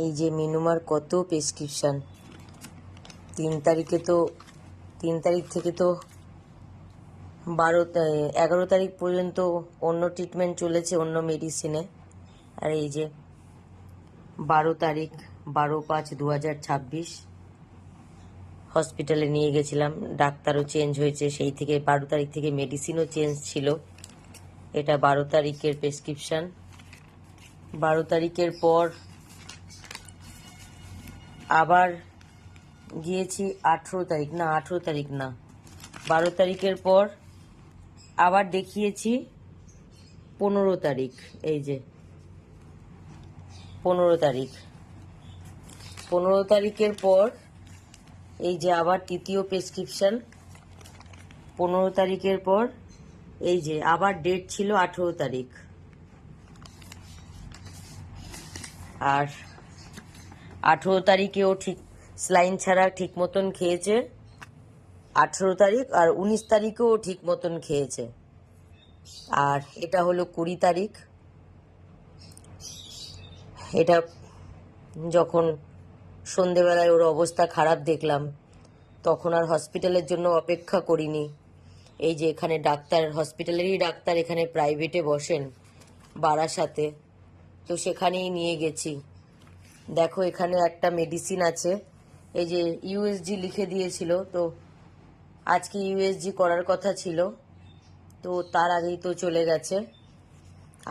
এই যে মিনুমার কত প্রেসক্রিপশান। 3 তারিখ থেকে তো 11 তারিখ পর্যন্ত অন্য ট্রিটমেন্ট চলেছে, অন্য মেডিসিনে। আর এই যে 12 তারিখ 12/5/2026 হসপিটালে নিয়ে গেছিলাম, ডাক্তারও চেঞ্জ হয়েছে সেই থেকে। 12 তারিখ থেকে মেডিসিনও চেঞ্জ ছিল। এটা 12 তারিখের প্রেসক্রিপশান। 12 তারিখের পর আবার গিয়েছি 18 তারিখ না 12 তারিখের পর আবার দেখিয়েছি 15 তারিখ। এই যে 15 তারিখ 15 তারিখের পর এই যে আবার তৃতীয় প্রেসক্রিপশান। 15 তারিখের পর এই যে আবার ডেট ছিল 18 তারিখ। আর 18 তারিখেও ঠিক স্লাইন ছাড়া ঠিক মতন খেয়েছে। 18 তারিখ আর 19 তারিখেও ঠিক মতন খেয়েছে। আর এটা হলো 20 তারিখ। এটা যখন সন্ধেবেলায় ওর অবস্থা খারাপ দেখলাম, তখন আর হসপিটালের জন্য অপেক্ষা করিনি। এই যে এখানে ডাক্তার, হসপিটালেরই ডাক্তার এখানে প্রাইভেটে বসেন বারাসাতে, তো সেখানেই নিয়ে গেছি। দেখো এখানে একটা মেডিসিন আছে, এই যে ইউএসজি লিখে দিয়েছিল, তো আজকে ইউএসজি করার কথা ছিল, তো তার আগেই তো চলে গেছে।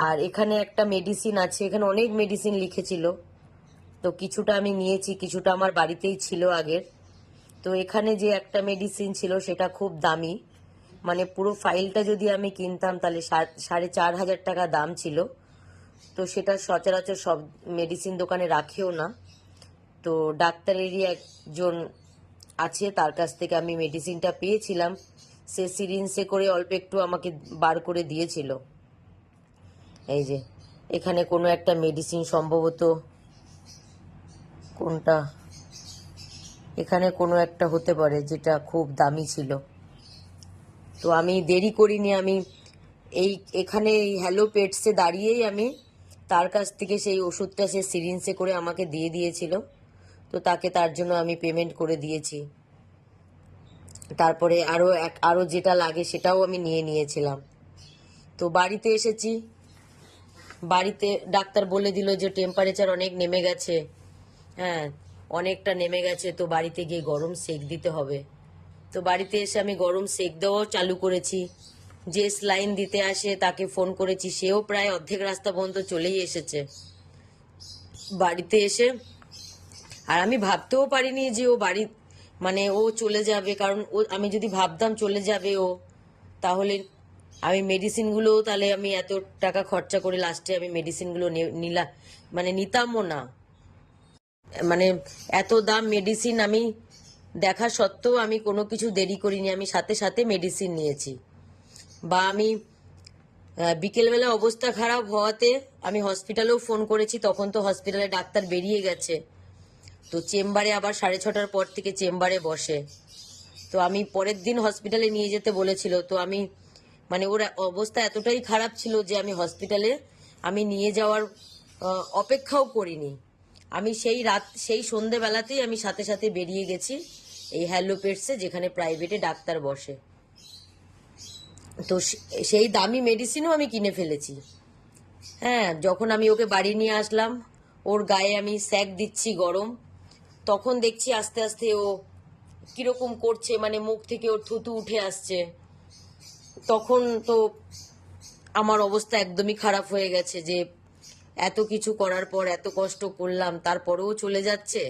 আর এখানে একটা মেডিসিন আছে, এখানে অনেক মেডিসিন লিখেছিল, তো কিছুটা আমি নিয়েছি, কিছুটা আমার বাড়িতেই ছিল আগের। তো এখানে যে একটা মেডিসিন ছিল সেটা খুব দামি, মানে পুরো ফাইলটা যদি আমি কিনতাম তাহলে 4,500 টাকা দাম ছিল। তো সেটা সচরাচর সব মেডিসিন দোকানে রাখেও না। তো ডাক্তারেরই একজন আছে, তার কাছ থেকে আমি মেডিসিনটা পেয়েছিলাম। সে সিরিঞ্জে করে অল্প একটু আমাকে বার করে দিয়েছিল। এই যে এখানে কোনো একটা মেডিসিন, সম্ভবত কোনটা, এখানে কোনো একটা হতে পারে যেটা খুব দামি ছিল। তো আমি দেরি করিনি, আমি এখানে এই হ্যালো পেটসে দাঁড়িয়েই আমি তার কাছ থেকে সেই ওষুধটা সে সিরিঞ্জে করে আমাকে দিয়ে দিয়েছিল। তো তাকে তার জন্য আমি পেমেন্ট করে দিয়েছি। তারপরে আরও যেটা লাগে সেটাও আমি নিয়ে নিয়েছিলাম। তো বাড়িতে এসেছি, বাড়িতে ডাক্তার বলে দিল যে টেম্পারেচার অনেক নেমে গেছে, হ্যাঁ অনেকটা নেমে গেছে, তো বাড়িতে গিয়ে গরম সেক দিতে হবে। তো বাড়িতে এসে আমি গরম সেক দেওয়াও চালু করেছি। যে স্লাইন দিতে আসে তাকে ফোন করেছি, সেও প্রায় অর্ধেক রাস্তা পর্যন্ত চলেই এসেছে বাড়িতে এসে। আর আমি ভাবতেও পারিনি যে ও মানে ও চলে যাবে, কারণ আমি যদি ভাবতাম চলে যাবে ও, তাহলে আমি মেডিসিনগুলো, তাহলে আমি এত টাকা খরচা করে লাস্টে আমি মেডিসিনগুলো নিতামও না। মানে এত দাম মেডিসিন আমি দেখা সত্ত্বেও আমি কোনো কিছু দেরি করিনি, আমি সাথে সাথে মেডিসিন নিয়েছি। বা আমি বিকেলবেলা অবস্থা খারাপ হওয়াতে আমি হসপিটালেও ফোন করেছি, তখন তো হসপিটালে ডাক্তার বেরিয়ে গেছে। তো চেম্বারে আবার 6:30টার পর থেকে চেম্বারে বসে। তো আমি পরের দিন হসপিটালে নিয়ে যেতে বলেছিল, তো আমি মানে ওর অবস্থা এতটাই খারাপ ছিল যে আমি হসপিটালে আমি নিয়ে যাওয়ার অপেক্ষাও করিনি। আমি সেই সন্ধেবেলাতেই আমি সাথে সাথে বেরিয়ে গেছি এই হ্যালো পেটসে, যেখানে প্রাইভেটে ডাক্তার বসে। তো সেই দামি মেডিসিনও আমি কিনে ফেলেছি। হ্যাঁ, যখন আমি ওকে বাড়ি নিয়ে আসলাম, ওর গায়ে আমি স্যাক দিচ্ছি গরম, তখন দেখছি আস্তে আস্তে ও কিরকম করছে, মানে মুখ থেকে ওর থুতু উঠে আসছে। তখন তো আমার অবস্থা একদমই খারাপ হয়ে গেছে যে এত কিছু করার পর, এত কষ্ট করলাম, তারপরেও চলে যাচ্ছে।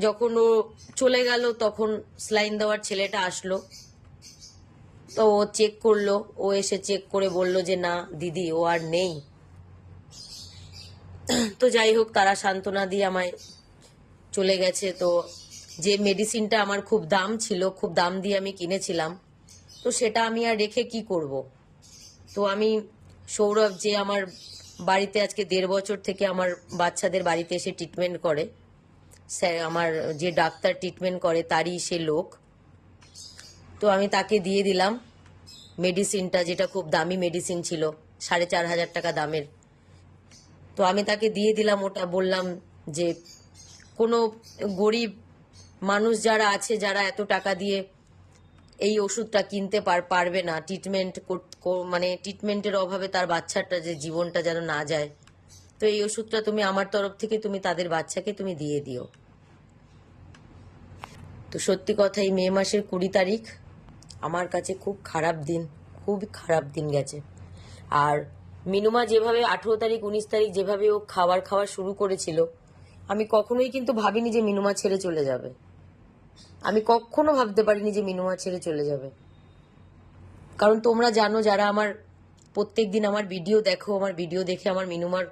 যখন ও চলে গেল তখন স্লাইন দেওয়ার ছেলেটা আসলো, তো ও চেক করলো, ও এসে চেক করে বলল যে না দিদি ও আর নেই। তো যাই হোক, তারা সান্ত্বনা দিয়ে আমায় চলে গেছে। তো যে মেডিসিনটা আমার খুব দাম ছিল, খুব দাম দিয়ে আমি কিনেছিলাম, তো সেটা আমি আর রেখে কি করব। তো আমি সৌরভ, যে আমার বাড়িতে আজকে 1.5 বছর থেকে আমার বাচ্চাদের বাড়িতে এসে ট্রিটমেন্ট করে, স্যার আমার যে ডাক্তার ট্রিটমেন্ট করে তারই সে লোক, তো আমি তাকে দিয়ে দিলাম মেডিসিনটা, যেটা খুব দামি মেডিসিন ছিল, 4,500 টাকা দামের। তো আমি তাকে দিয়ে দিলাম ওটা, বললাম যে কোনো গরিব মানুষ যারা আছে, যারা এত টাকা দিয়ে এই ওষুধটা কিনতে পারবে না, মানে ট্রিটমেন্টের অভাবে তার বাচ্চাটা যে জীবনটা যেন না যায়, তো এই ওষুধটা তুমি আমার তরফ থেকে তুমি তাদের বাচ্চাকে তুমি দিয়ে দিও। তো সত্যি কথা, এই মে মাসের 20 তারিখ আমার কাছে খুব খারাপ দিন, খুব খারাপ দিন গেছে। আর মিনুমা যেভাবে 18 তারিখ 19 তারিখ যেভাবে ও খাওয়া শুরু করেছিল, আমি কখনোই কিন্তু ভাবিনি যে মিনুমা ছেড়ে চলে যাবে। আমি কখনো ভাবতে পারিনি যে মিনুমা ছেড়ে চলে যাবে। কারণ তোমরা জানো, যারা আমার প্রত্যেক দিন আমার ভিডিও দেখো, আমার ভিডিও দেখে আমার মিনুমার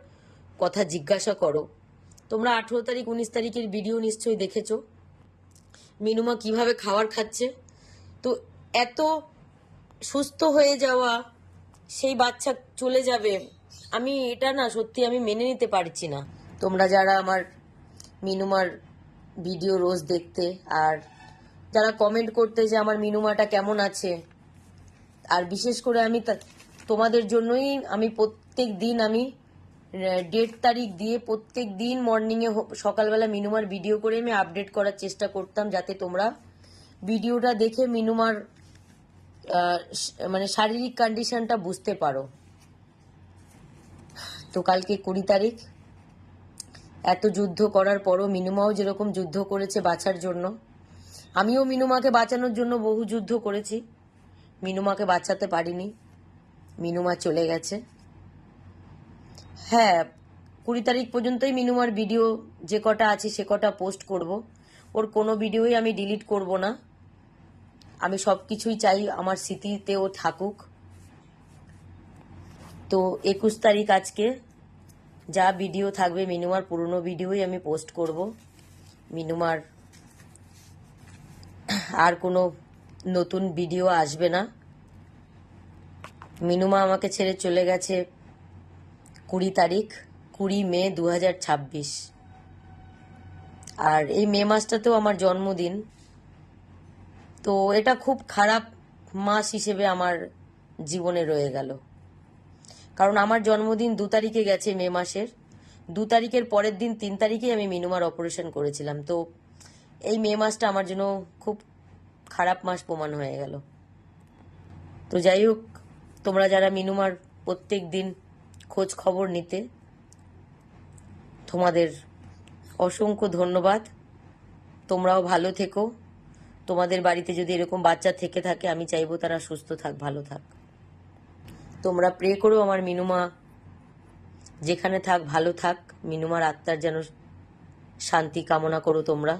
কথা জিজ্ঞাসা করো, তোমরা 18 তারিখ 19 তারিখের ভিডিও নিশ্চয়ই দেখেছো মিনুমা কিভাবে খাবার খাচ্ছে। তো এত সুস্থ হয়ে যাওয়া সেই বাচ্চা চলে যাবে, আমি এটা না সত্যি আমি মেনে নিতে পারছি না। তোমরা যারা আমার মিনুমার ভিডিও রোজ দেখতে, আর যারা কমেন্ট করতে যে আমার মিনুমাটা কেমন আছে, আর বিশেষ করে আমি তোমাদের জন্যই আমি প্রত্যেক দিন আমি ডেট তারিখ দিয়ে প্রত্যেক দিন মর্নিংয়ে সকালবেলা মিনুমার ভিডিও করে আমি আপডেট করার চেষ্টা করতাম, যাতে তোমরা ভিডিওটা দেখে মিনুমার মানে শারীরিক কন্ডিশনটা বুঝতে পারো। তো কালকে 20 তারিখ, এত যুদ্ধ করার পরও মিনুমাও যেরকম যুদ্ধ করেছে বাঁচার জন্য, আমিও মিনুমাকে বাঁচানোর জন্য বহু যুদ্ধ করেছি। মিনুমাকে বাঁচাতে পারিনি, মিনুমা চলে গেছে। হ্যাঁ, 20 তারিখ পর্যন্তই মিনুমার ভিডিও যে কটা আছে সে কটা পোস্ট করব। ওর কোনো ভিডিওই আমি ডিলিট করব না। আমি সব কিছুই চাই আমার স্মৃতিতেও থাকুক। তো 21 তারিখ আজকে যা ভিডিও থাকবে মিনুমার পুরনো ভিডিওই আমি পোস্ট করব। মিনুমার আর কোনো নতুন ভিডিও আসবে না। মিনুমা আমাকে ছেড়ে চলে গেছে 20 তারিখ, 20 মে 2026। আর এই মে মাসটাতেও আমার জন্মদিন। তো এটা খুব খারাপ মাস হিসেবে আমার জীবনে রয়ে গেল। কারণ আমার জন্মদিন 2 তারিখে গেছে মে মাসের। 2 তারিখের পরের দিন 3 তারিখে আমি মিনুমার অপারেশন করেছিলাম। তো এই মে মাসটা আমার জন্য খুব খারাপ মাস প্রমাণ হয়ে গেল। তো যাই হোক, তোমরা যারা মিনুমার প্রত্যেক দিন খোঁজ খবর নিতে, তোমাদের অসংখ্য ধন্যবাদ। তোমরাও ভালো থেকো। তোমাদের বাড়িতে যদি এরকম বাচ্চা থেকে থাকে, আমি চাইবো তারা সুস্থ থাক, ভালো থাক। তোমরা প্রে করো আমার মিনুমা যেখানে থাক ভালো থাক। মিনুমার আত্মার যেন শান্তি কামনা করো তোমরা।